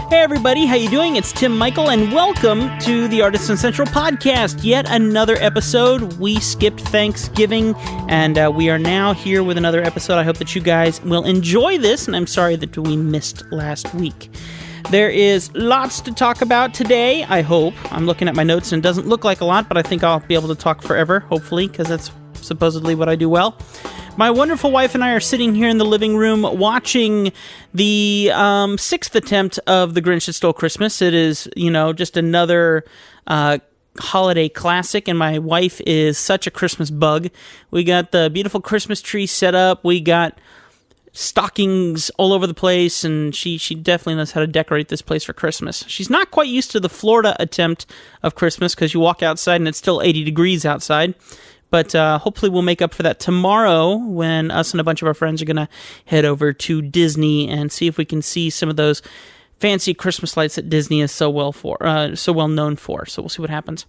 Hey everybody, how you doing? It's Tim Michael, and welcome to the Artisan Central Podcast. Yet another episode. We skipped Thanksgiving, and we are now here with another episode. I hope that you guys will enjoy this, and I'm sorry that we missed last week. There is lots to talk about today, I hope. I'm looking at my notes, and it doesn't look like a lot, but I think I'll be able to talk forever, hopefully, because that's supposedly what I do well. My wonderful wife and I are sitting here in the living room watching the sixth attempt of The Grinch That Stole Christmas. It is, just another holiday classic, and my wife is such a Christmas bug. We got the beautiful Christmas tree set up. We got stockings all over the place, and she definitely knows how to decorate this place for Christmas. She's not quite used to the Florida attempt of Christmas because you walk outside and it's still 80 degrees outside. But hopefully we'll make up for that tomorrow when us and a bunch of our friends are going to head over to Disney and see if we can see some of those fancy Christmas lights that Disney is so well known for. So we'll see what happens.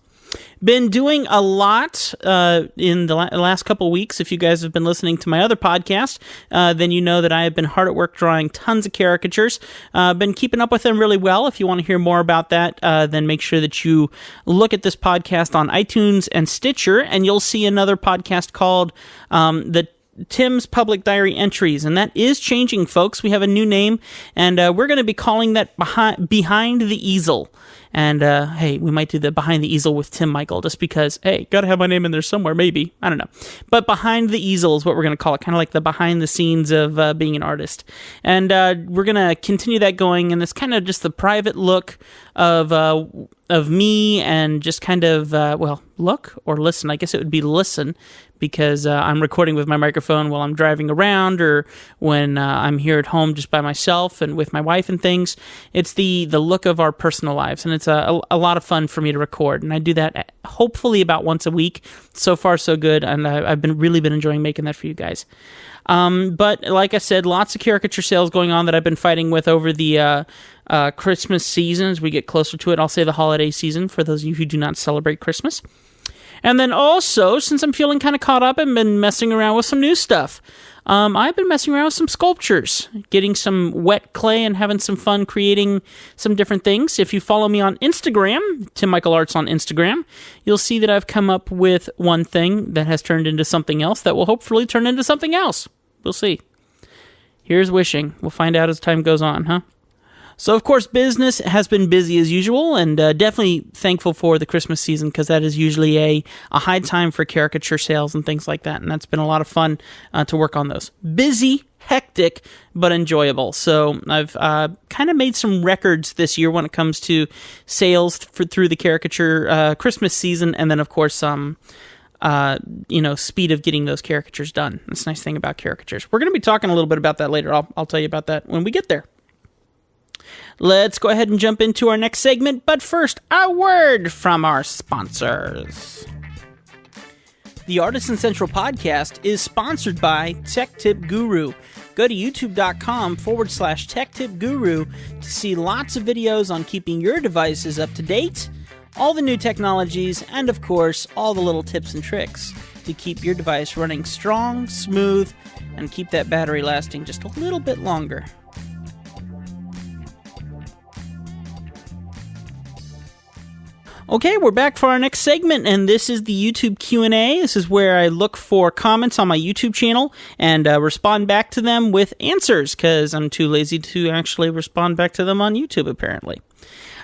Been doing a lot in the last couple weeks. If you guys have been listening to my other podcast, then you know that I have been hard at work drawing tons of caricatures. Been keeping up with them really well. If you want to hear more about that, then make sure that you look at this podcast on iTunes and Stitcher, and you'll see another podcast called the Tim's Public Diary Entries, and that is changing, folks. We have a new name, and we're going to be calling that Behind the Easel. And, hey, we might do the Behind the Easel with Tim Michael, just because, hey, got to have my name in there somewhere, maybe. I don't know. But Behind the Easel is what we're going to call it, kind of like the behind the scenes of being an artist. And we're going to continue that going, and it's kind of just the private look of me, and just kind of, look or listen. I guess it would be listen, because I'm recording with my microphone while I'm driving around, or when I'm here at home just by myself and with my wife and things. It's the look of our personal lives, and it's a lot of fun for me to record, and I do that hopefully about once a week. So far, so good, and I've really been enjoying making that for you guys. But like I said, lots of caricature sales going on that I've been fighting with over the Christmas season. As we get closer to it, I'll say the holiday season for those of you who do not celebrate Christmas. And then also, since I'm feeling kind of caught up, I've been messing around with some new stuff. I've been messing around with some sculptures, getting some wet clay and having some fun creating some different things. If you follow me on Instagram, Tim Michael Arts on Instagram, you'll see that I've come up with one thing that has turned into something else that will hopefully turn into something else. We'll see. Here's wishing. We'll find out as time goes on, huh? So, of course, business has been busy as usual, and definitely thankful for the Christmas season, because that is usually a high time for caricature sales and things like that, and that's been a lot of fun to work on those. Busy, hectic, but enjoyable. So I've kind of made some records this year when it comes to sales through the caricature Christmas season, and then, of course, speed of getting those caricatures done. That's the nice thing about caricatures. We're going to be talking a little bit about that later. I'll tell you about that when we get there. Let's go ahead and jump into our next segment, but first, a word from our sponsors. The Artisan Central Podcast is sponsored by Tech Tip Guru. Go to youtube.com/Tech Tip Guru to see lots of videos on keeping your devices up to date, all the new technologies, and of course, all the little tips and tricks to keep your device running strong, smooth, and keep that battery lasting just a little bit longer. Okay, we're back for our next segment, and this is the YouTube Q&A. This is where I look for comments on my YouTube channel and respond back to them with answers, because I'm too lazy to actually respond back to them on YouTube, apparently.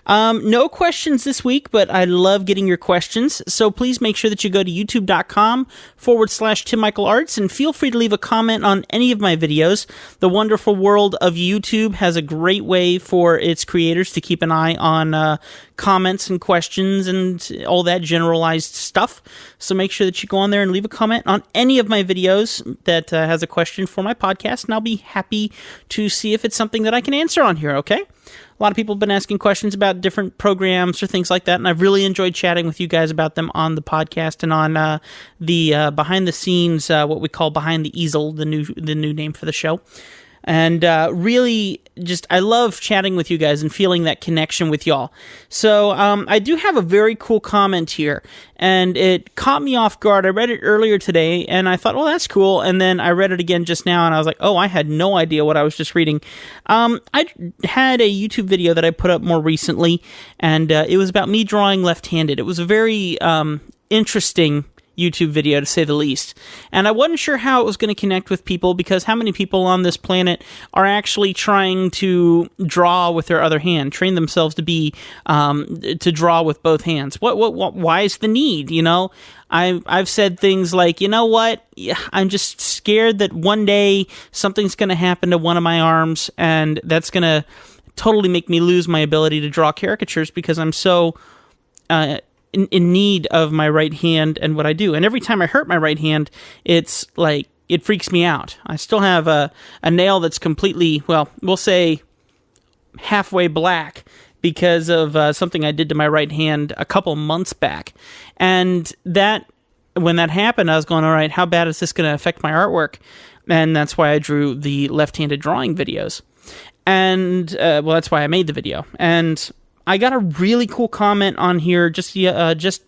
No questions this week, but I love getting your questions, so please make sure that you go to youtube.com/Tim Michael Arts, and feel free to leave a comment on any of my videos. The wonderful world of YouTube has a great way for its creators to keep an eye on comments and questions and all that generalized stuff, so make sure that you go on there and leave a comment on any of my videos that has a question for my podcast, and I'll be happy to see if it's something that I can answer on here, okay? A lot of people have been asking questions about different programs or things like that, and I've really enjoyed chatting with you guys about them on the podcast and on the behind the scenes, what we call Behind the Easel, the new name for the show. And really, I love chatting with you guys and feeling that connection with y'all. So I do have a very cool comment here, and it caught me off guard. I read it earlier today, and I thought, well, that's cool. And then I read it again just now, and I was like, oh, I had no idea what I was just reading. I had a YouTube video that I put up more recently, and it was about me drawing left-handed. It was a very interesting YouTube video, to say the least. And I wasn't sure how it was going to connect with people, because how many people on this planet are actually trying to draw with their other hand, train themselves to be to draw with both hands? Why is the need? I've said things like, you know what? I'm just scared that one day something's going to happen to one of my arms, and that's going to totally make me lose my ability to draw caricatures, because I'm so in need of my right hand and what I do. And every time I hurt my right hand, it's like, it freaks me out. I still have a nail that's completely, well, we'll say halfway black, because of something I did to my right hand a couple months back. And when that happened, I was going, all right, how bad is this going to affect my artwork? And that's why I drew the left-handed drawing videos. And, that's why I made the video. And I got a really cool comment on here just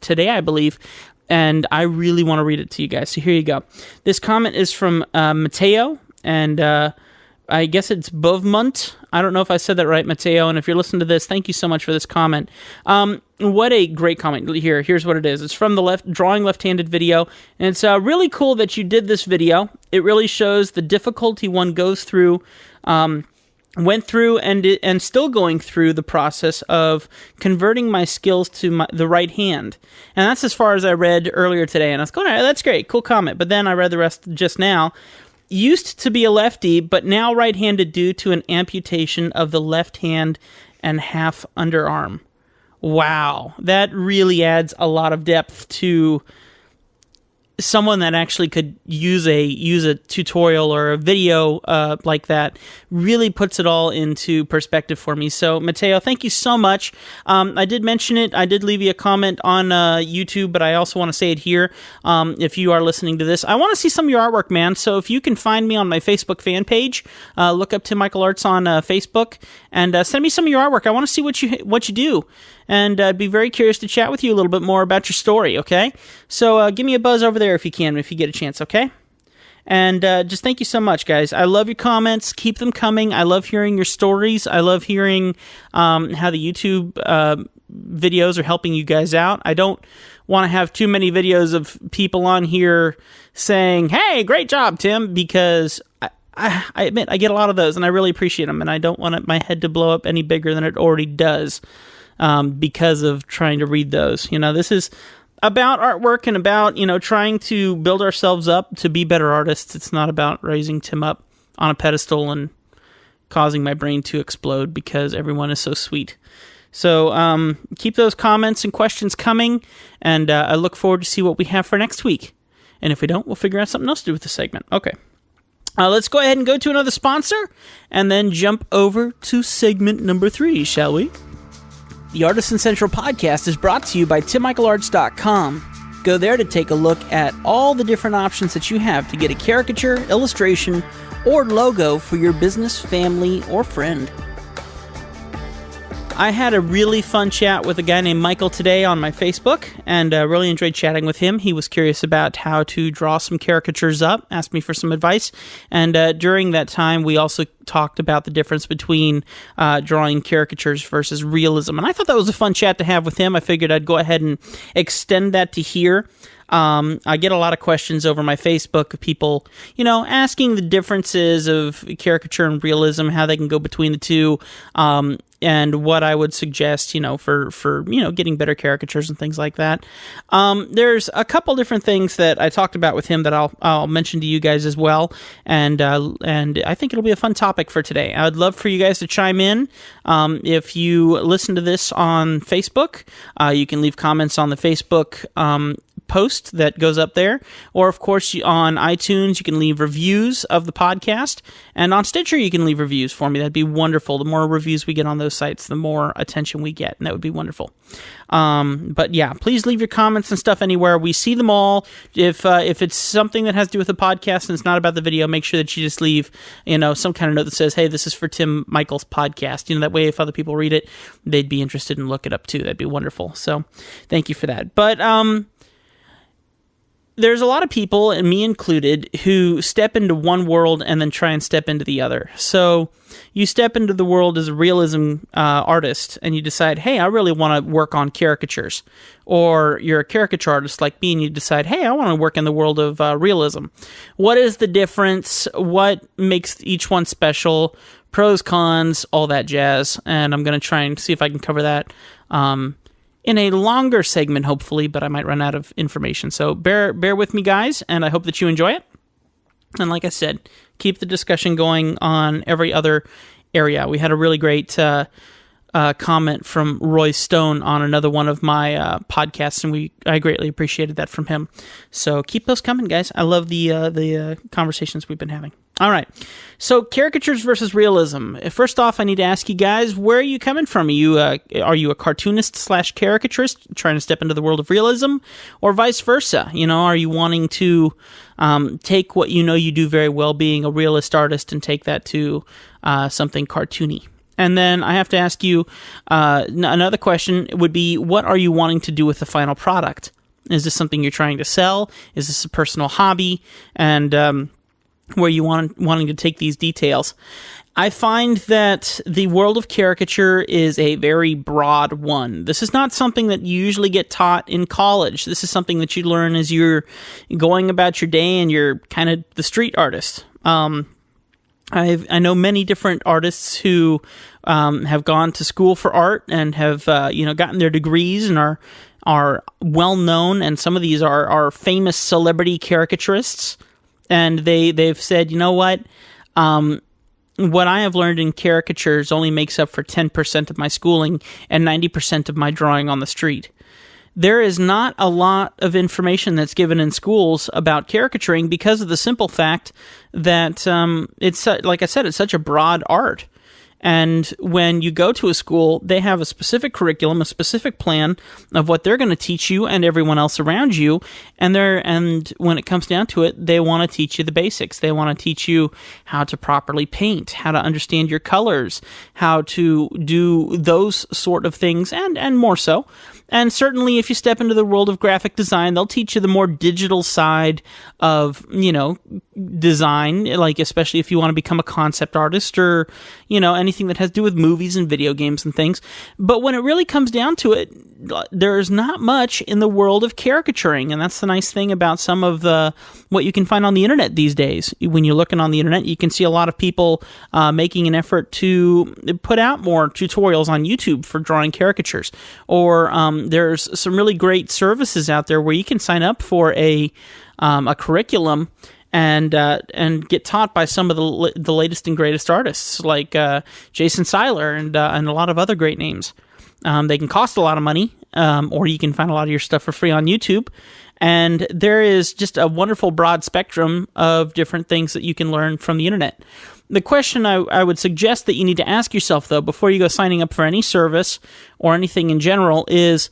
today, I believe, and I really want to read it to you guys. So here you go. This comment is from Mateo, and I guess it's Bovmunt. I don't know if I said that right, Mateo, and if you're listening to this, thank you so much for this comment. What a great comment. Here's what it is. It's from the drawing left-handed video, and it's really cool that you did this video. It really shows the difficulty one goes through, went through and still going through the process of converting my skills to the right hand. And that's as far as I read earlier today. And I was going, all right, that's great, cool comment. But then I read the rest just now. Used to be a lefty, but now right-handed due to an amputation of the left hand and half underarm. Wow, that really adds a lot of depth to someone that actually could use a tutorial or a video like that. Really puts it all into perspective for me. So, Mateo, thank you so much. I did mention it. I did leave you a comment on YouTube, but I also want to say it here. If you are listening to this, I want to see some of your artwork, man. So if you can find me on my Facebook fan page, look up Tim Michael Arts on Facebook, and send me some of your artwork. I want to see what you do. And I'd be very curious to chat with you a little bit more about your story, okay? So give me a buzz over there if you can, if you get a chance, okay? And just thank you so much, guys. I love your comments. Keep them coming. I love hearing your stories. I love hearing how the YouTube videos are helping you guys out. I don't want to have too many videos of people on here saying, hey, great job, Tim, because I admit I get a lot of those, and I really appreciate them, and I don't want my head to blow up any bigger than it already does. Because of trying to read those. This is about artwork and about, trying to build ourselves up to be better artists. It's not about raising Tim up on a pedestal and causing my brain to explode because everyone is so sweet. So keep those comments and questions coming, and I look forward to see what we have for next week. And if we don't, we'll figure out something else to do with the segment. Okay. Let's go ahead and go to another sponsor, and then jump over to segment number 3, shall we? The Artisan Central podcast is brought to you by TimMichaelArts.com. Go there to take a look at all the different options that you have to get a caricature, illustration, or logo for your business, family, or friend. I had a really fun chat with a guy named Michael today on my Facebook, and really enjoyed chatting with him. He was curious about how to draw some caricatures up, asked me for some advice, and during that time, we also talked about the difference between drawing caricatures versus realism, and I thought that was a fun chat to have with him. I figured I'd go ahead and extend that to here. I get a lot of questions over my Facebook of people, asking the differences of caricature and realism, how they can go between the two, and what I would suggest, for getting better caricatures and things like that. There's a couple different things that I talked about with him that I'll mention to you guys as well, and I think it'll be a fun topic for today. I would love for you guys to chime in. If you listen to this on Facebook, you can leave comments on the Facebook post that goes up there. Or, of course, on iTunes, you can leave reviews of the podcast. And on Stitcher, you can leave reviews for me. That'd be wonderful. The more reviews we get on those sites, the more attention we get, and that would be wonderful. But yeah, please leave your comments and stuff anywhere. We see them all. If it's something that has to do with the podcast and it's not about the video, make sure that you just leave, some kind of note that says, hey, this is for Tim Michael's podcast. That way, if other people read it, they'd be interested and look it up too. That'd be wonderful. So thank you for that. But there's a lot of people, and me included, who step into one world and then try and step into the other. So you step into the world as a realism artist, and you decide, hey, I really want to work on caricatures. Or you're a caricature artist like me, and you decide, hey, I want to work in the world of realism. What is the difference? What makes each one special? Pros, cons, all that jazz. And I'm going to try and see if I can cover that in a longer segment, hopefully, but I might run out of information. So bear with me, guys, and I hope that you enjoy it. And like I said, keep the discussion going on every other area. We had a really great comment from Roy Stone on another one of my podcasts, and I greatly appreciated that from him. So keep those coming, guys. I love the conversations we've been having. All right, so caricatures versus realism. First off, I need to ask you guys, where are you coming from? Are you a cartoonist / caricaturist trying to step into the world of realism, or vice versa? Are you wanting to take what you do very well, being a realist artist, and take that to something cartoony? And then I have to ask you, another question would be, what are you wanting to do with the final product? Is this something you're trying to sell? Is this a personal hobby? And where you wanting to take these details? I find that the world of caricature is a very broad one. This is not something that you usually get taught in college. This is something that you learn as you're going about your day and you're kind of the street artist. I know many different artists who have gone to school for art and have gotten their degrees and are well known, and some of these are famous celebrity caricaturists. And they've said, what I have learned in caricatures only makes up for 10% of my schooling and 90% of my drawing on the street. There is not a lot of information that's given in schools about caricaturing because of the simple fact that it's, like I said, it's such a broad art. And when you go to a school, they have a specific curriculum, a specific plan of what they're going to teach you and everyone else around you. And when it comes down to it, they want to teach you the basics. They want to teach you how to properly paint, how to understand your colors, how to do those sort of things, and more so. And certainly if you step into the world of graphic design, they'll teach you the more digital side of, design, like especially if you want to become a concept artist or, anything that has to do with movies and video games and things. But when it really comes down to it, there's not much in the world of caricaturing. And that's the nice thing about some of what you can find on the internet these days. When you're looking on the internet, you can see a lot of people making an effort to put out more tutorials on YouTube for drawing caricatures. Or there's some really great services out there where you can sign up for a curriculum and get taught by some of the latest and greatest artists like Jason Seiler and a lot of other great names. They can cost a lot of money, or you can find a lot of your stuff for free on YouTube. And there is just a wonderful broad spectrum of different things that you can learn from the internet. The question I would suggest that you need to ask yourself, though, before you go signing up for any service or anything in general is,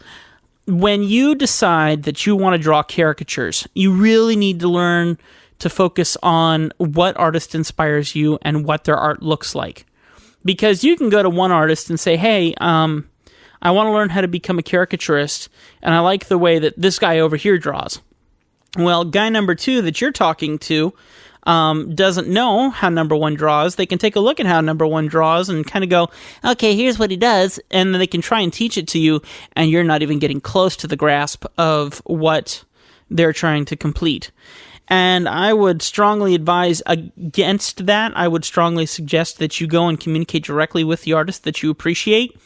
when you decide that you want to draw caricatures, you really need to learn to focus on what artist inspires you and what their art looks like. Because you can go to one artist and say, hey, I want to learn how to become a caricaturist, and I like the way that this guy over here draws. Well, guy number 2 that you're talking to doesn't know how number 1 draws. They can take a look at how number 1 draws and kind of go, okay, here's what he does, and then they can try and teach it to you, and you're not even getting close to the grasp of what they're trying to complete. And I would strongly advise against that. I would strongly suggest that you go and communicate directly with the artist that you appreciate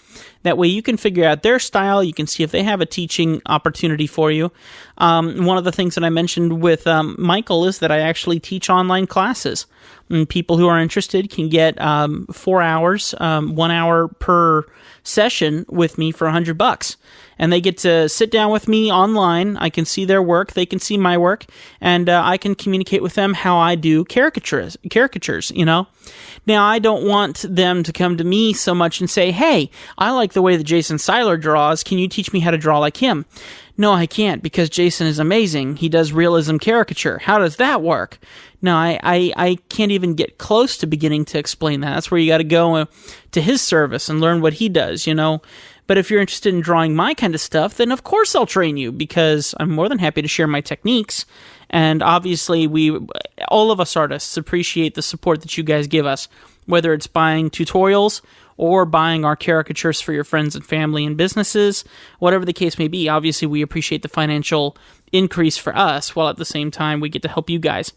That way you can figure out their style. You can see if they have a teaching opportunity for you. One of the things that I mentioned with Michael is that I actually teach online classes. And people who are interested can get 4 hours, 1 hour per session with me for $100. And they get to sit down with me online. I can see their work. They can see my work. And I can communicate with them how I do caricatures, Now, I don't want them to come to me so much and say, hey, I like the way that Jason Seiler draws. Can you teach me how to draw like him? No, I can't, because Jason is amazing. He does realism caricature. How does that work? No, I can't even get close to beginning to explain that. That's where you got to go to his service and learn what he does, But if you're interested in drawing my kind of stuff, then of course I'll train you, because I'm more than happy to share my techniques. And obviously, all of us artists appreciate the support that you guys give us, whether it's buying tutorials or buying our caricatures for your friends and family and businesses, whatever the case may be. Obviously, we appreciate the financial increase for us, while at the same time we get to help you guys.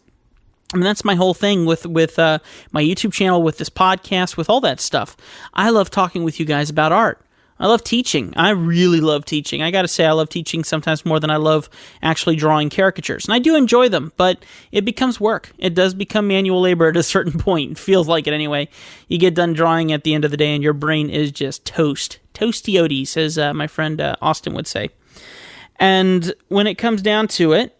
I mean, that's my whole thing with my YouTube channel, with this podcast, with all that stuff. I love talking with you guys about art. I love teaching. I really love teaching. I got to say, I love teaching sometimes more than I love actually drawing caricatures. And I do enjoy them, but it becomes work. It does become manual labor at a certain point. It feels like it anyway. You get done drawing at the end of the day and your brain is just toast. Toasty-oaties, as my friend Austin would say. And when it comes down to it,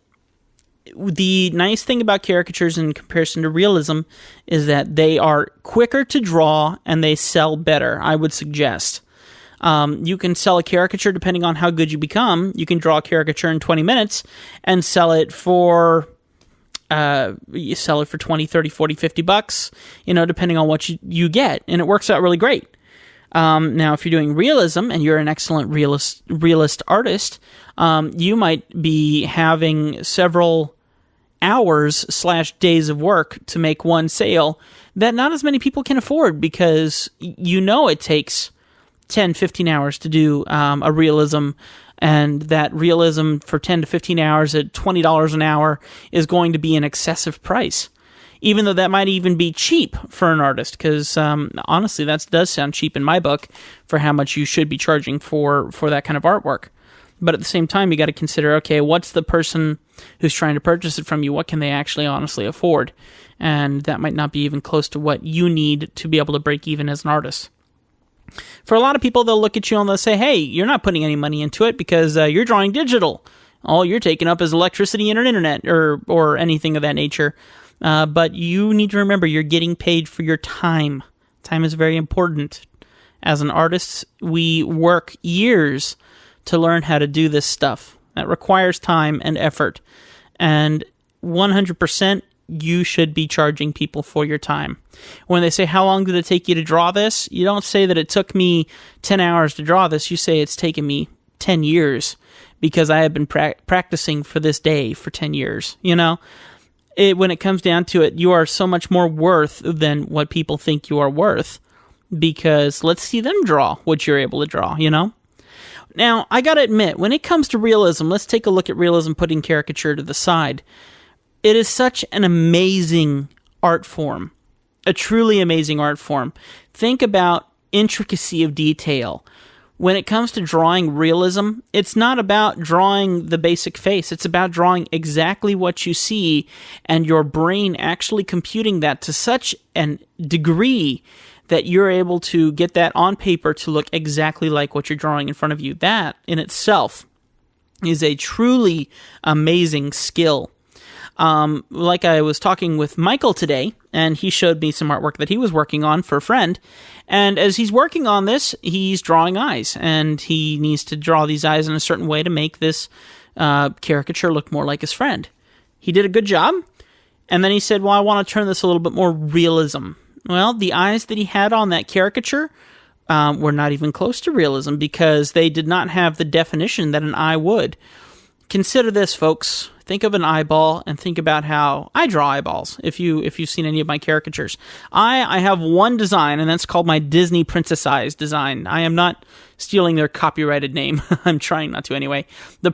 the nice thing about caricatures in comparison to realism is that they are quicker to draw and they sell better, I would suggest. You can sell a caricature depending on how good you become. You can draw a caricature in 20 minutes and sell it for 20, 30, 40, $50, depending on what you get. And it works out really great. Now, if you're doing realism and you're an excellent realist artist, you might be having several hours/days of work to make one sale that not as many people can afford, because it takes 10, 15 hours to do a realism, and that realism for 10 to 15 hours at $20 an hour is going to be an excessive price, even though that might even be cheap for an artist, because honestly, that does sound cheap in my book for how much you should be charging for that kind of artwork. But at the same time, you got to consider, okay, what's the person who's trying to purchase it from you, what can they actually honestly afford? And that might not be even close to what you need to be able to break even as an artist. For a lot of people, they'll look at you and they'll say, hey, you're not putting any money into it because you're drawing digital. All you're taking up is electricity and an internet or anything of that nature. But you need to remember, you're getting paid for your time. Time is very important. As an artist, we work years to learn how to do this stuff. That requires time and effort. And 100%, you should be charging people for your time. When they say, how long did it take you to draw this? You don't say that it took me 10 hours to draw this. You say it's taken me 10 years because I have been practicing for this day for 10 years. When it comes down to it, you are so much more worth than what people think you are worth, because let's see them draw what you're able to draw, Now, I got to admit, when it comes to realism, let's take a look at realism, putting caricature to the side. It is such an amazing art form, a truly amazing art form. Think about intricacy of detail. When it comes to drawing realism, it's not about drawing the basic face. It's about drawing exactly what you see and your brain actually computing that to such a degree that you're able to get that on paper to look exactly like what you're drawing in front of you. That in itself is a truly amazing skill. Like I was talking with Michael today, and he showed me some artwork that he was working on for a friend. And as he's working on this, he's drawing eyes, and he needs to draw these eyes in a certain way to make this caricature look more like his friend. He did a good job, and then he said, well, I want to turn this a little bit more realism. Well, the eyes that he had on that caricature were not even close to realism, because they did not have the definition that an eye would. Consider this, folks. Think of an eyeball and think about how I draw eyeballs. If you've seen any of my caricatures, I have one design, and that's called my Disney Princess Eyes design. I am not stealing their copyrighted name. I'm trying not to anyway. The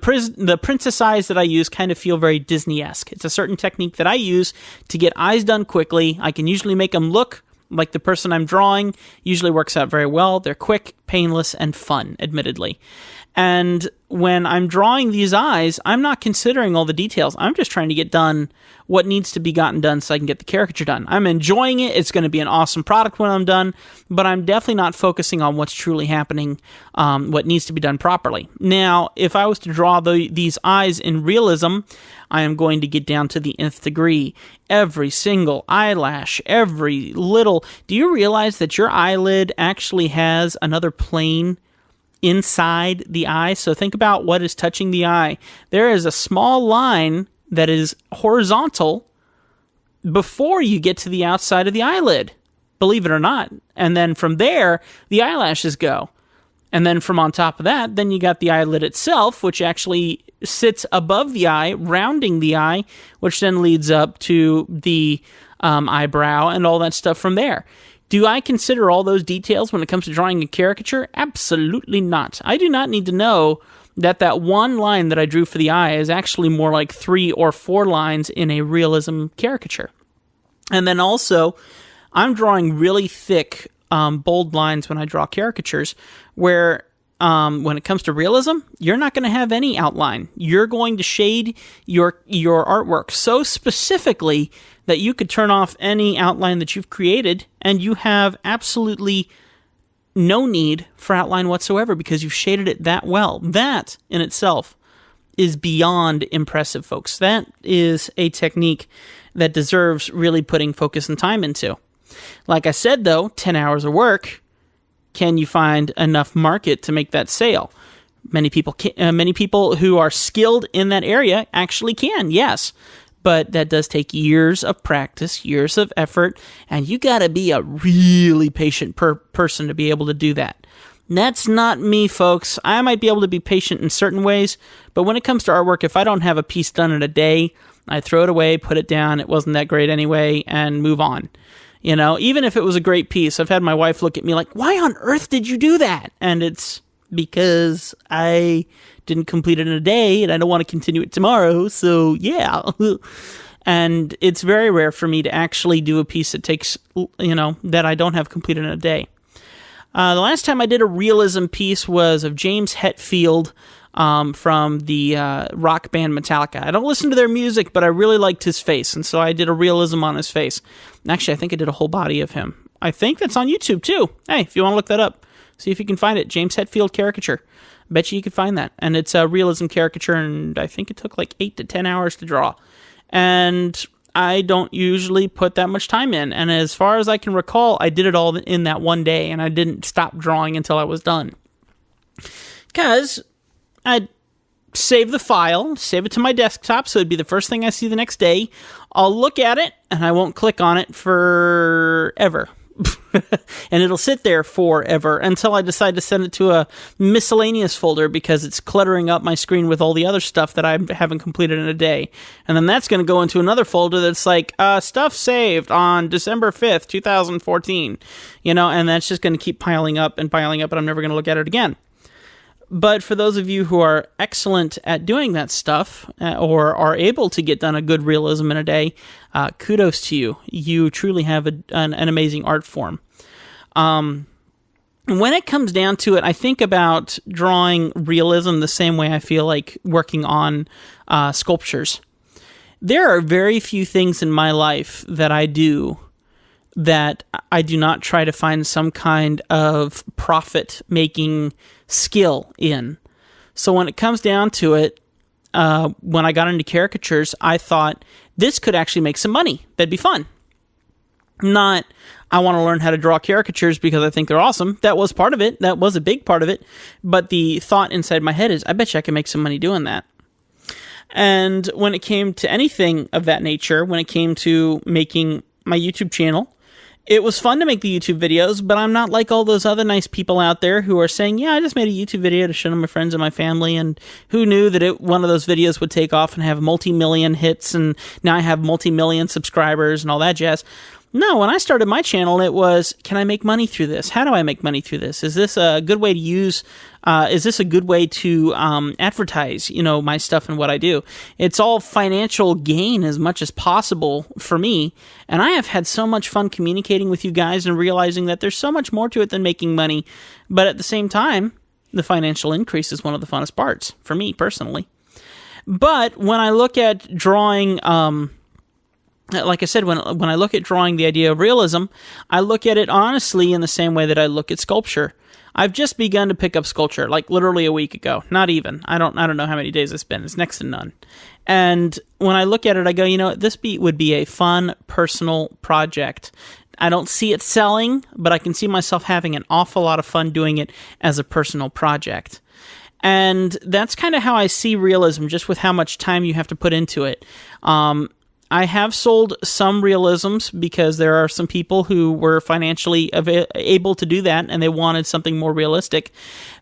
princess eyes that I use kind of feel very Disney-esque. It's a certain technique that I use to get eyes done quickly. I can usually make them look Like the person I'm drawing usually works out very well. They're quick, painless, and fun, admittedly. And when I'm drawing these eyes, I'm not considering all the details. I'm just trying to get done what needs to be gotten done so I can get the caricature done. I'm enjoying it. It's going to be an awesome product when I'm done, but I'm definitely not focusing on what's truly happening, what needs to be done properly. Now, if I was to draw these eyes in realism, I am going to get down to the nth degree. Every single eyelash, every little... Do you realize that your eyelid actually has another plane inside the eye? So think about what is touching the eye. There is a small line that is horizontal before you get to the outside of the eyelid, believe it or not. And then from there, the eyelashes go. And then from on top of that, then you got the eyelid itself, which actually sits above the eye, rounding the eye, which then leads up to the eyebrow and all that stuff from there. Do I consider all those details when it comes to drawing a caricature? Absolutely not. I do not need to know that one line that I drew for the eye is actually more like 3 or 4 lines in a realism caricature. And then also, I'm drawing really thick, bold lines when I draw caricatures, where when it comes to realism, you're not going to have any outline. You're going to shade your artwork so specifically that you could turn off any outline that you've created, and you have absolutely no need for outline whatsoever because you've shaded it that well. That in itself is beyond impressive, folks. That is a technique that deserves really putting focus and time into. Like I said, though, 10 hours of work. Can you find enough market to make that sale? Many people who are skilled in that area actually can, yes. But that does take years of practice, years of effort, and you got to be a really patient person to be able to do that. And that's not me, folks. I might be able to be patient in certain ways, but when it comes to artwork, if I don't have a piece done in a day, I throw it away, put it down, it wasn't that great anyway, and move on. You know, even if it was a great piece, I've had my wife look at me like, why on earth did you do that? And it's because I didn't complete it in a day and I don't want to continue it tomorrow. So yeah. And it's very rare for me to actually do a piece that takes, that I don't have completed in a day. The last time I did a realism piece was of James Hetfield from the rock band Metallica. I don't listen to their music, but I really liked his face, and so I did a realism on his face. Actually, I think I did a whole body of him. I think that's on YouTube, too. Hey, if you want to look that up, see if you can find it. James Hetfield Caricature. I bet you can find that. And it's a realism caricature, and I think it took like 8 to 10 hours to draw. And I don't usually put that much time in. And as far as I can recall, I did it all in that one day, and I didn't stop drawing until I was done. Because I'd save the file, save it to my desktop, so it'd be the first thing I see the next day. I'll look at it, and I won't click on it forever. And it'll sit there forever until I decide to send it to a miscellaneous folder because it's cluttering up my screen with all the other stuff that I haven't completed in a day. And then that's going to go into another folder that's like, stuff saved on December 5th, 2014. And that's just going to keep piling up, and I'm never going to look at it again. But for those of you who are excellent at doing that stuff or are able to get done a good realism in a day, kudos to you. You truly have an amazing art form. When it comes down to it, I think about drawing realism the same way I feel like working on sculptures. There are very few things in my life that I do that I do not try to find some kind of profit-making skill in. So when it comes down to it, when I got into caricatures, I thought, this could actually make some money. That'd be fun. Not, I want to learn how to draw caricatures because I think they're awesome. That was part of it. That was a big part of it. But the thought inside my head is, I bet you I can make some money doing that. And when it came to anything of that nature, when it came to making my YouTube channel, it was fun to make the YouTube videos, but I'm not like all those other nice people out there who are saying, yeah, I just made a YouTube video to show my friends and my family, and who knew that one of those videos would take off and have multi-million hits, and now I have multi-million subscribers and all that jazz. No, when I started my channel, it was, can I make money through this? How do I make money through this? Is this a good way to use, is this a good way to advertise, my stuff and what I do? It's all financial gain as much as possible for me. And I have had so much fun communicating with you guys and realizing that there's so much more to it than making money. But at the same time, the financial increase is one of the funnest parts for me personally. But when I look at drawing, like I said, when I look at drawing the idea of realism, I look at it honestly in the same way that I look at sculpture. I've just begun to pick up sculpture, like literally a week ago. Not even. I don't know how many days it's been. It's next to none. And when I look at it, I go, this would be a fun personal project. I don't see it selling, but I can see myself having an awful lot of fun doing it as a personal project. And that's kind of how I see realism, just with how much time you have to put into it. I have sold some realisms because there are some people who were financially able to do that and they wanted something more realistic.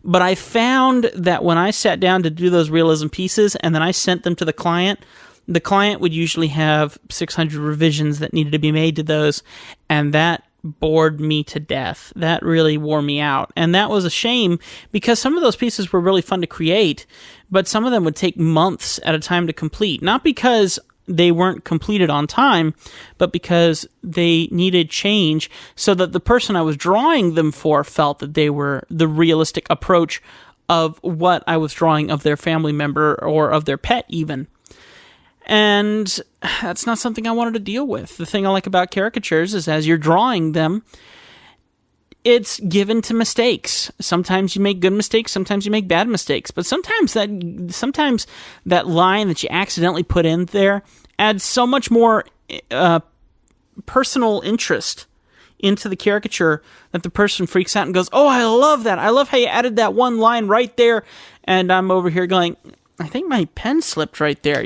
But I found that when I sat down to do those realism pieces and then I sent them to the client would usually have 600 revisions that needed to be made to those, and that bored me to death. That really wore me out. And that was a shame because some of those pieces were really fun to create, but some of them would take months at a time to complete. Not because they weren't completed on time, but because they needed change so that the person I was drawing them for felt that they were the realistic approach of what I was drawing of their family member or of their pet even. And that's not something I wanted to deal with. The thing I like about caricatures is as you're drawing them, it's given to mistakes. Sometimes you make good mistakes, sometimes you make bad mistakes. But sometimes that line that you accidentally put in there adds so much more personal interest into the caricature that the person freaks out and goes, "Oh, I love that. I love how you added that one line right there." And I'm over here going, I think my pen slipped right there,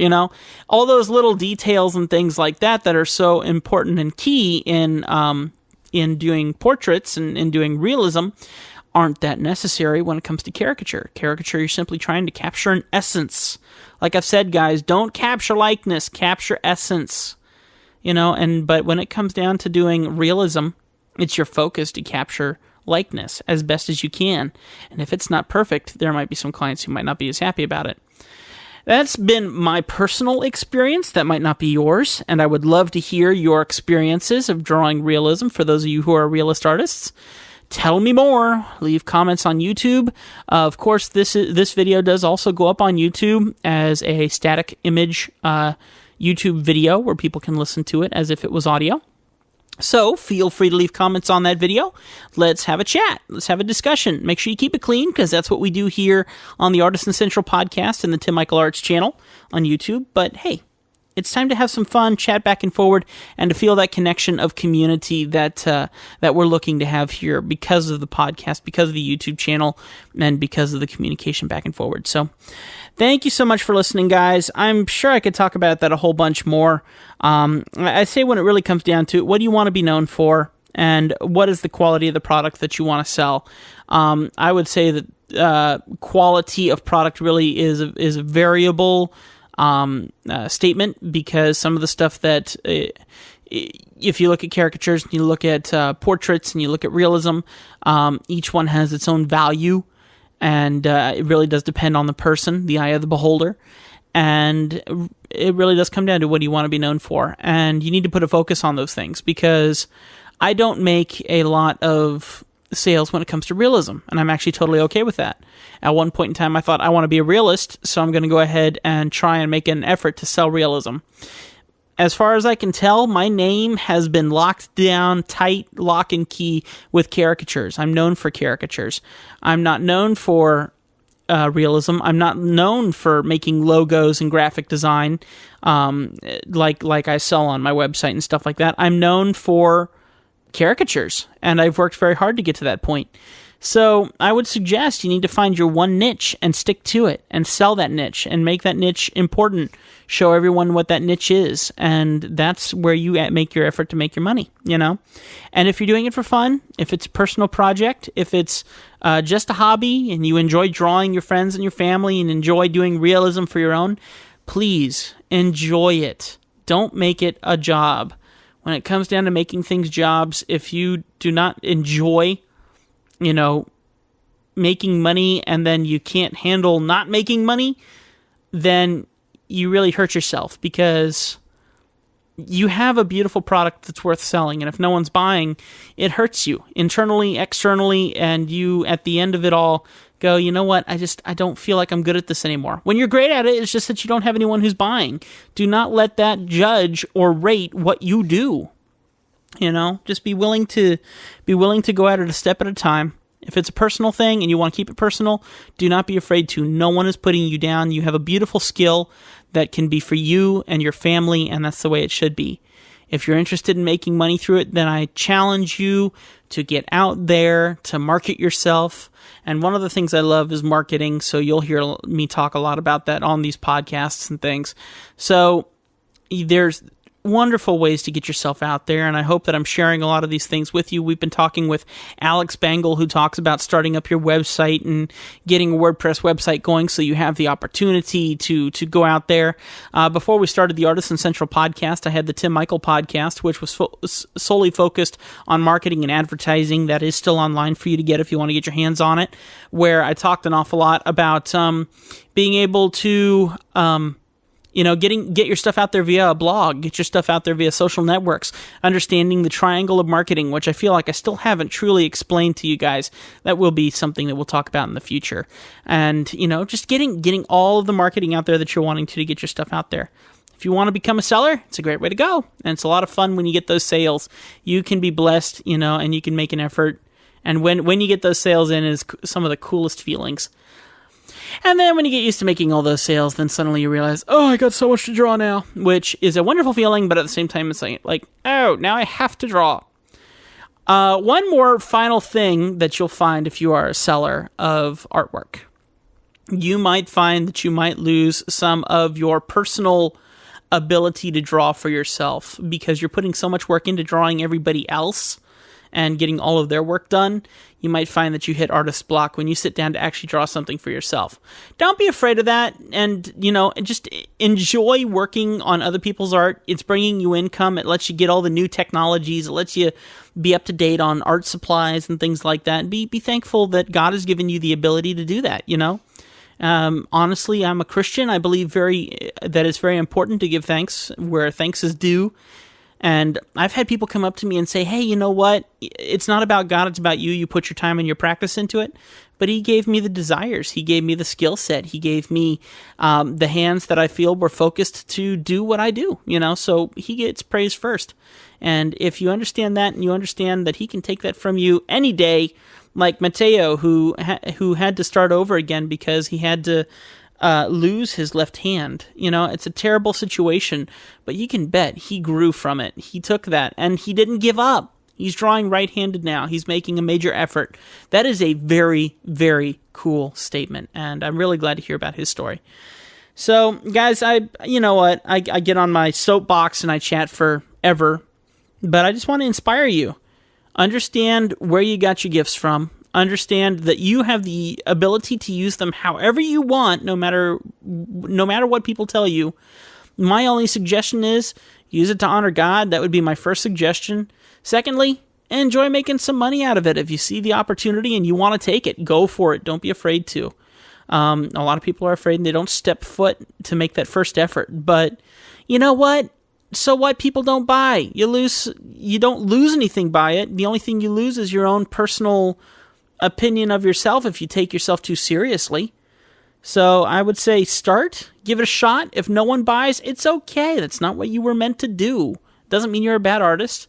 all those little details and things like that are so important and key in doing portraits and in doing realism aren't that necessary when it comes to caricature. Caricature, you're simply trying to capture an essence. Like I've said, guys, don't capture likeness, capture essence, but when it comes down to doing realism, it's your focus to capture likeness as best as you can. And if it's not perfect, there might be some clients who might not be as happy about it. That's been my personal experience. That might not be yours, and I would love to hear your experiences of drawing realism for those of you who are realist artists. Tell me more. Leave comments on YouTube. Of course, this video does also go up on YouTube as a static image YouTube video where people can listen to it as if it was audio. So feel free to leave comments on that video. Let's have a chat. Let's have a discussion. Make sure you keep it clean because that's what we do here on the Artisan Central podcast and the Tim Michael Arts channel on YouTube. But hey, it's time to have some fun, chat back and forward, and to feel that connection of community that we're looking to have here because of the podcast, because of the YouTube channel, and because of the communication back and forward. So thank you so much for listening, guys. I'm sure I could talk about that a whole bunch more. I say when it really comes down to it, what do you want to be known for, and what is the quality of the product that you want to sell? I would say that quality of product really is a variable statement, because some of the stuff that if you look at caricatures and you look at portraits and you look at realism, each one has its own value, and it really does depend on the person, the eye of the beholder, and it really does come down to what do you want to be known for, and you need to put a focus on those things, because I don't make a lot of sales when it comes to realism, and I'm actually totally okay with that. At one point in time, I thought I want to be a realist, so I'm going to go ahead and try and make an effort to sell realism. As far as I can tell, my name has been locked down tight, lock and key with caricatures. I'm known for caricatures. I'm not known for realism. I'm not known for making logos and graphic design like I sell on my website and stuff like that. I'm known for caricatures, and I've worked very hard to get to that point. So I would suggest you need to find your one niche and stick to it and sell that niche and make that niche important. Show everyone what that niche is, and that's where you make your effort to make your money, And if you're doing it for fun, if it's a personal project, if it's just a hobby and you enjoy drawing your friends and your family and enjoy doing realism for your own, please enjoy it. Don't make it a job. when it comes down to making things jobs, if you do not enjoy, you know, making money and then you can't handle not making money, then you really hurt yourself, because you have a beautiful product that's worth selling, and if no one's buying, it hurts you internally, externally, and you, at the end of it all, go, you know what, I don't feel like I'm good at this anymore. When you're great at it, it's just that you don't have anyone who's buying. Do not let that judge or rate what you do. You know, just be willing to go at it a step at a time. If it's a personal thing and you want to keep it personal, do not be afraid to. No one is putting you down. You have a beautiful skill that can be for you and your family, and that's the way it should be. If you're interested in making money through it, then I challenge you to get out there, to market yourself. And one of the things I love is marketing, so you'll hear me talk a lot about that on these podcasts and things. So there's wonderful ways to get yourself out there, and I hope that I'm sharing a lot of these things with you. We've been talking with Alex Bangle, who talks about starting up your website and getting a WordPress website going so you have the opportunity to go out there. Before we started the Artisan Central podcast, I had the Tim Michael podcast, which was solely focused on marketing and advertising. That is still online for you to get if you want to get your hands on it, where I talked an awful lot about being able to get your stuff out there via a blog, get your stuff out there via social networks, understanding the triangle of marketing, which I feel like I still haven't truly explained to you guys. That will be something that we'll talk about in the future. And, just getting all of the marketing out there that you're wanting to get your stuff out there. If you want to become a seller, it's a great way to go. And it's a lot of fun when you get those sales. You can be blessed, and you can make an effort. And when you get those sales in, is some of the coolest feelings. And then when you get used to making all those sales, then suddenly you realize, oh, I got so much to draw now, which is a wonderful feeling, but at the same time, it's like, oh, now I have to draw. One more final thing that you'll find if you are a seller of artwork. You might find that you might lose some of your personal ability to draw for yourself because you're putting so much work into drawing everybody else and getting all of their work done. You might find that you hit artist block when you sit down to actually draw something for yourself. Don't be afraid of that, and just enjoy working on other people's art. It's bringing you income. It lets you get all the new technologies. It lets you be up to date on art supplies and things like that. And be thankful that God has given you the ability to do that. Honestly, I'm a Christian. I believe that it's very important to give thanks where thanks is due. And I've had people come up to me and say, hey, you know what? It's not about God, it's about you. You put your time and your practice into it. But he gave me the desires. He gave me the skill set. He gave me the hands that I feel were focused to do what I do, so he gets praise first. And if you understand that, and you understand that he can take that from you any day, like Matteo, who had to start over again because he had to lose his left hand. It's a terrible situation, but you can bet he grew from it. He took that, and he didn't give up. He's drawing right-handed now. He's making a major effort. That is a very, very cool statement, and I'm really glad to hear about his story. So, guys, I get on my soapbox and I chat forever, but I just want to inspire you. Understand where you got your gifts from. Understand that you have the ability to use them however you want, no matter what people tell you. My only suggestion is use it to honor God. That would be my first suggestion. Secondly, enjoy making some money out of it. If you see the opportunity and you want to take it, go for it. Don't be afraid to. A lot of people are afraid and they don't step foot to make that first effort. But you know what? So what? People don't buy. You don't lose anything by it. The only thing you lose is your own personal opinion of yourself if you take yourself too seriously. So I would say start, give it a shot. If no one buys, it's okay. That's not what you were meant to do. Doesn't mean you're a bad artist.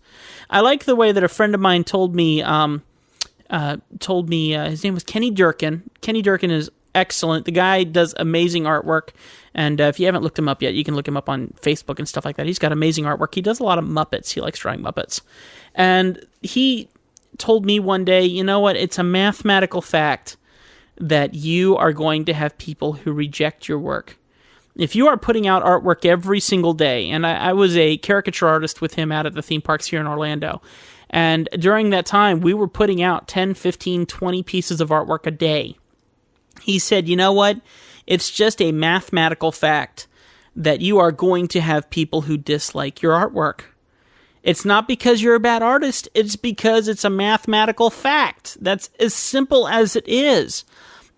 I like the way that a friend of mine told me his name was Kenny Durkin. Kenny Durkin is excellent. The guy does amazing artwork. And if you haven't looked him up yet, you can look him up on Facebook and stuff like that. He's got amazing artwork. He does a lot of Muppets. He likes drawing Muppets. And he told me one day, you know what? It's a mathematical fact that you are going to have people who reject your work. If you are putting out artwork every single day, and I was a caricature artist with him out at the theme parks here in Orlando, and during that time, we were putting out 10, 15, 20 pieces of artwork a day. He said, you know what? It's just a mathematical fact that you are going to have people who dislike your artwork. It's not because you're a bad artist. It's because it's a mathematical fact. That's as simple as it is.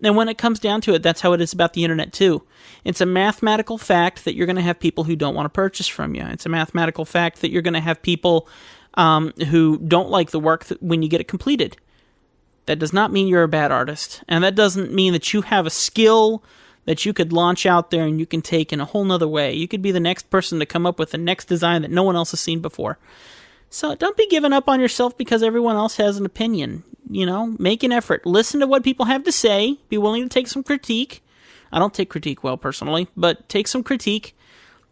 And when it comes down to it, that's how it is about the internet too. It's a mathematical fact that you're going to have people who don't want to purchase from you. It's a mathematical fact that you're going to have people who don't like the work when you get it completed. That does not mean you're a bad artist. And that doesn't mean that you have a skill that you could launch out there and you can take in a whole nother way. You could be the next person to come up with the next design that no one else has seen before. So don't be giving up on yourself because everyone else has an opinion. Make an effort. Listen to what people have to say. Be willing to take some critique. I don't take critique well personally, but take some critique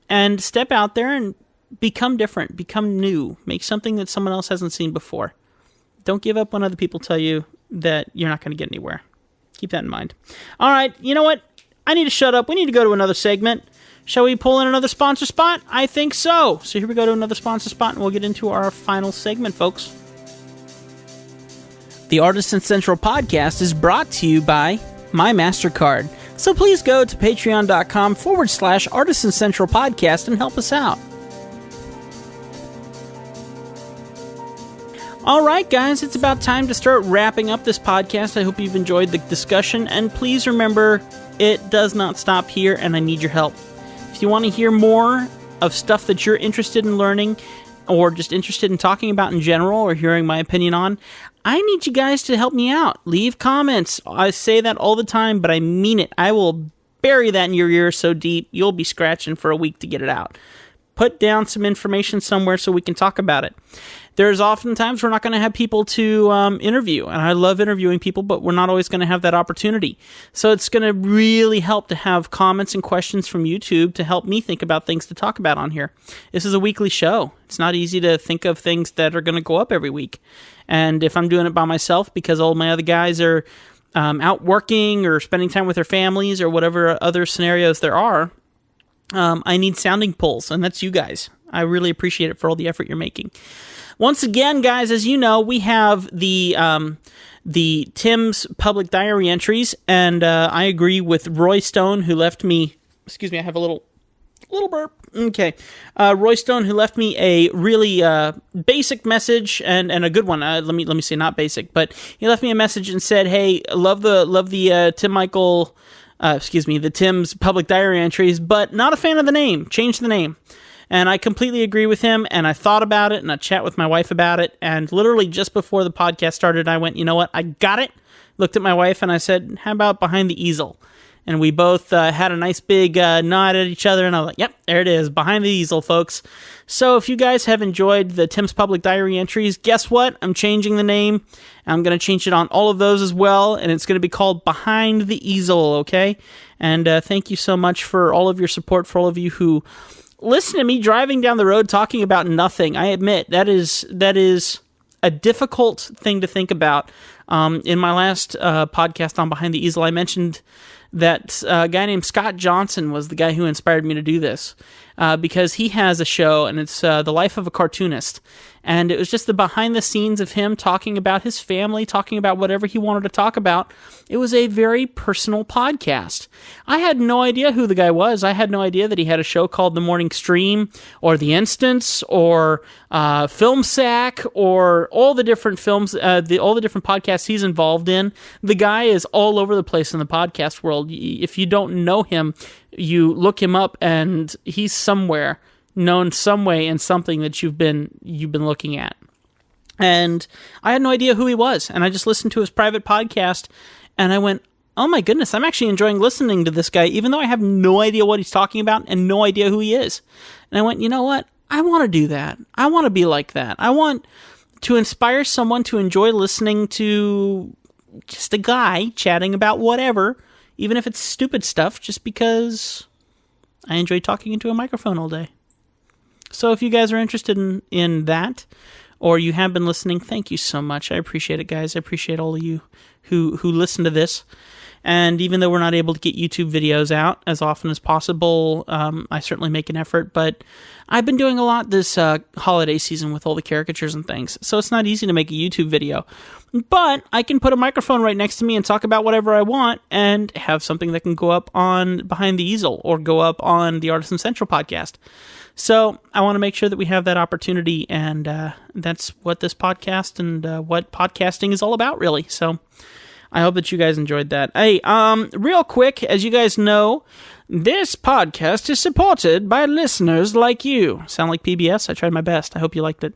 and step out there and become different, become new, make something that someone else hasn't seen before. Don't give up when other people tell you that you're not going to get anywhere. Keep that in mind. All right, you know what? I need to shut up. We need to go to another segment. Shall we pull in another sponsor spot? I think so. So here we go to another sponsor spot, and we'll get into our final segment, folks. The Artisan Central podcast is brought to you by my MasterCard. So please go to patreon.com/Artisan Central podcast and help us out. All right, guys, it's about time to start wrapping up this podcast. I hope you've enjoyed the discussion, and please remember, it does not stop here, and I need your help. If you want to hear more of stuff that you're interested in learning, or just interested in talking about in general, or hearing my opinion on, I need you guys to help me out. Leave comments. I say that all the time, but I mean it. I will bury that in your ear so deep, you'll be scratching for a week to get it out. Put down some information somewhere so we can talk about it. There's often times we're not going to have people to interview, and I love interviewing people, but we're not always going to have that opportunity. So it's going to really help to have comments and questions from YouTube to help me think about things to talk about on here. This is a weekly show. It's not easy to think of things that are going to go up every week. And if I'm doing it by myself because all my other guys are out working or spending time with their families or whatever other scenarios there are, I need sounding pulls, and that's you guys. I really appreciate it for all the effort you're making. Once again, guys, as you know, we have the Tim's public diary entries, and I agree with Roy Stone, who left me. Excuse me, I have a little burp. Okay, Roy Stone, who left me a really basic message and a good one. Let me say not basic, but he left me a message and said, "Hey, love the Tim Michael." The Tim's public diary entries, but not a fan of the name. Change the name. And I completely agree with him, and I thought about it, and I chat with my wife about it, and literally just before the podcast started, I went, you know what, I got it. Looked at my wife, and I said, how about Behind the Easel? And we both had a nice big nod at each other, and I was like, yep, there it is, Behind the Easel, folks. So if you guys have enjoyed the Tim's Public Diary entries, guess what? I'm changing the name. I'm going to change it on all of those as well, and it's going to be called Behind the Easel, okay? And thank you so much for all of your support, for all of you who listen to me driving down the road talking about nothing. I admit, that is a difficult thing to think about. In my last podcast on Behind the Easel, I mentioned that a guy named Scott Johnson was the guy who inspired me to do this, because he has a show, and it's The Life of a Cartoonist. And it was just the behind the scenes of him talking about his family, talking about whatever he wanted to talk about. It was a very personal podcast. I had no idea who the guy was. I had no idea that he had a show called The Morning Stream, or The Instance, or Film Sack, or all the different films, all the different podcasts he's involved in. The guy is all over the place in the podcast world. If you don't know him, you look him up, and he's somewhere, known some way in something that you've been looking at. And I had no idea who he was, and I just listened to his private podcast, and I went, oh my goodness, I'm actually enjoying listening to this guy, even though I have no idea what he's talking about and no idea who he is. And I went, you know what? I want to do that. I want to be like that. I want to inspire someone to enjoy listening to just a guy chatting about whatever, even if it's stupid stuff, just because I enjoy talking into a microphone all day. So if you guys are interested in that, or you have been listening, thank you so much. I appreciate it, guys. I appreciate all of you who listen to this. And even though we're not able to get YouTube videos out as often as possible, I certainly make an effort. But I've been doing a lot this holiday season with all the caricatures and things, so it's not easy to make a YouTube video. But I can put a microphone right next to me and talk about whatever I want and have something that can go up on Behind the Easel or go up on the Artisan Central podcast. So I want to make sure that we have that opportunity, and that's what this podcast and what podcasting is all about, really. So I hope that you guys enjoyed that. Hey, real quick, as you guys know, this podcast is supported by listeners like you. Sound like PBS? I tried my best. I hope you liked it.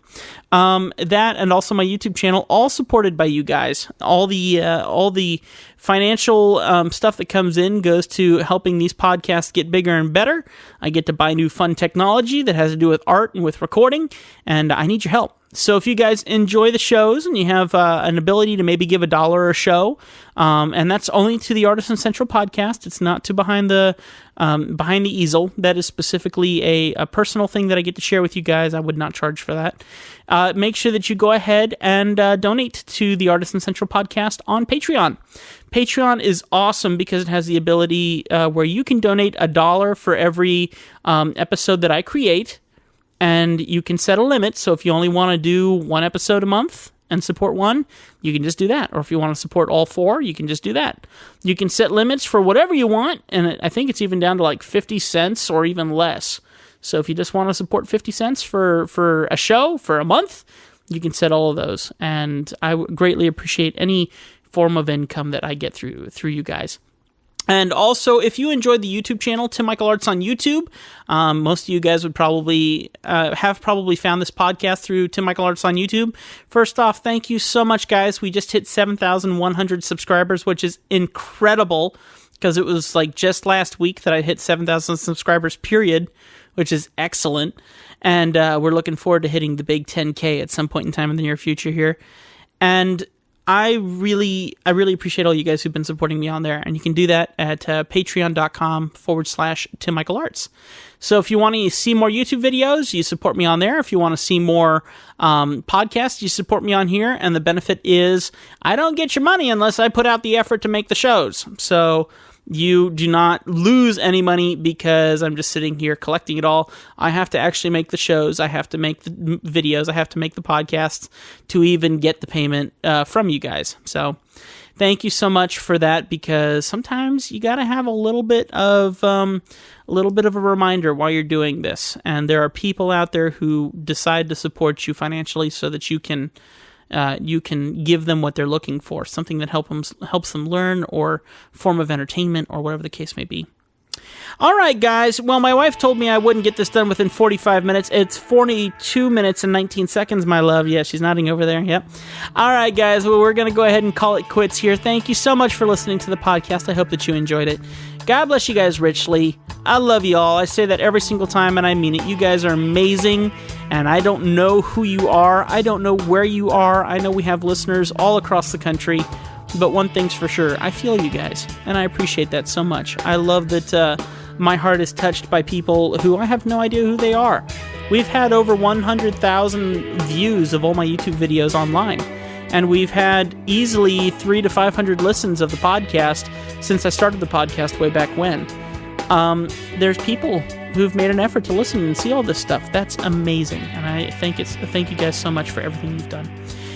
That and also my YouTube channel, all supported by you guys. All the financial stuff that comes in goes to helping these podcasts get bigger and better. I get to buy new fun technology that has to do with art and with recording, and I need your help. So if you guys enjoy the shows and you have an ability to maybe give $1 a show, and that's only to the Artisan Central podcast, it's not to behind the easel. That is specifically a personal thing that I get to share with you guys. I would not charge for that. Make sure that you go ahead and donate to the Artisan Central podcast on Patreon. Patreon is awesome because it has the ability where you can donate $1 for every episode that I create. And you can set a limit, so if you only want to do one episode a month and support one, you can just do that. Or if you want to support all 4, you can just do that. You can set limits for whatever you want, and I think it's even down to like 50 cents or even less. So if you just want to support 50 cents for a show, for a month, you can set all of those. And I greatly appreciate any form of income that I get through you guys. And also, if you enjoyed the YouTube channel, Tim Michael Arts on YouTube, most of you guys would probably have found this podcast through Tim Michael Arts on YouTube. First off, thank you so much, guys. We just hit 7,100 subscribers, which is incredible, because it was like just last week that I hit 7,000 subscribers, period, which is excellent. And we're looking forward to hitting the big 10K at some point in time in the near future here. And I really appreciate all you guys who've been supporting me on there, and you can do that at patreon.com/Tim Michael Arts. So if you want to see more YouTube videos, you support me on there. If you want to see more podcasts, you support me on here, and the benefit is I don't get your money unless I put out the effort to make the shows. So you do not lose any money because I'm just sitting here collecting it all. I have to actually make the shows. I have to make the videos. I have to make the podcasts to even get the payment from you guys. So thank you so much for that, because sometimes you got to have a little bit of a reminder while you're doing this. And there are people out there who decide to support you financially so that you can give them what they're looking for, something that helps them learn, or form of entertainment, or whatever the case may be. All right, guys. Well, my wife told me I wouldn't get this done within 45 minutes. It's 42 minutes and 19 seconds, my love. Yeah, she's nodding over there. Yep. All right, guys. Well, we're going to go ahead and call it quits here. Thank you so much for listening to the podcast. I hope that you enjoyed it. God bless you guys richly. I love you all. I say that every single time, and I mean it. You guys are amazing, and I don't know who you are. I don't know where you are. I know we have listeners all across the country, but one thing's for sure. I feel you guys, and I appreciate that so much. I love that my heart is touched by people who I have no idea who they are. We've had over 100,000 views of all my YouTube videos online, and we've had easily 300 to 500 listens of the podcast since I started the podcast way back when. There's people who've made an effort to listen and see all this stuff. That's amazing, and I thank you guys so much for everything you've done.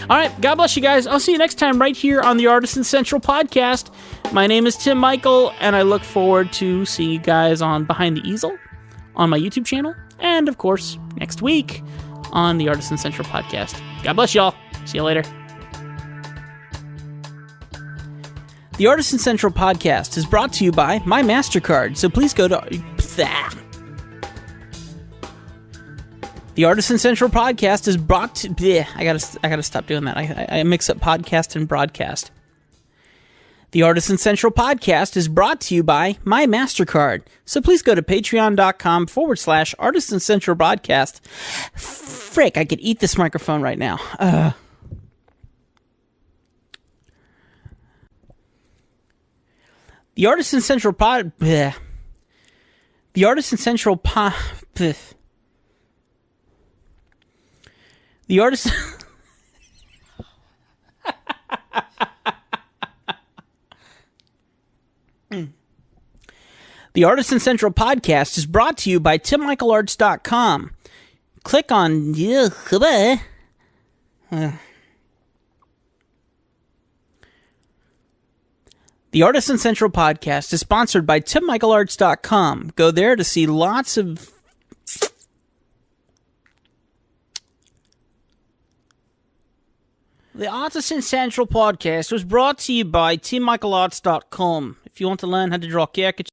All right, God bless you guys. I'll see you next time right here on the Artisan Central podcast. My name is Tim Michael, and I look forward to seeing you guys on Behind the Easel on my YouTube channel, and of course next week on the Artisan Central podcast. God bless y'all. See you later. The Artisan Central podcast is brought to you by my MasterCard, so please go to... The Artisan Central podcast is brought to... I gotta stop doing that. I mix up podcast and broadcast. The Artisan Central podcast is brought to you by my MasterCard, so please go to patreon.com/Artisan Central broadcast. Frick, I could eat this microphone right now. The Artisan Central The Artisan Central The Artisan... The Artisan Central podcast is brought to you by TimMichaelArts.com. Click on... The Artisan Central podcast is sponsored by TimMichaelArts.com. Go there to see lots of... The Artisan Central podcast was brought to you by TimMichaelArts.com. If you want to learn how to draw caricatures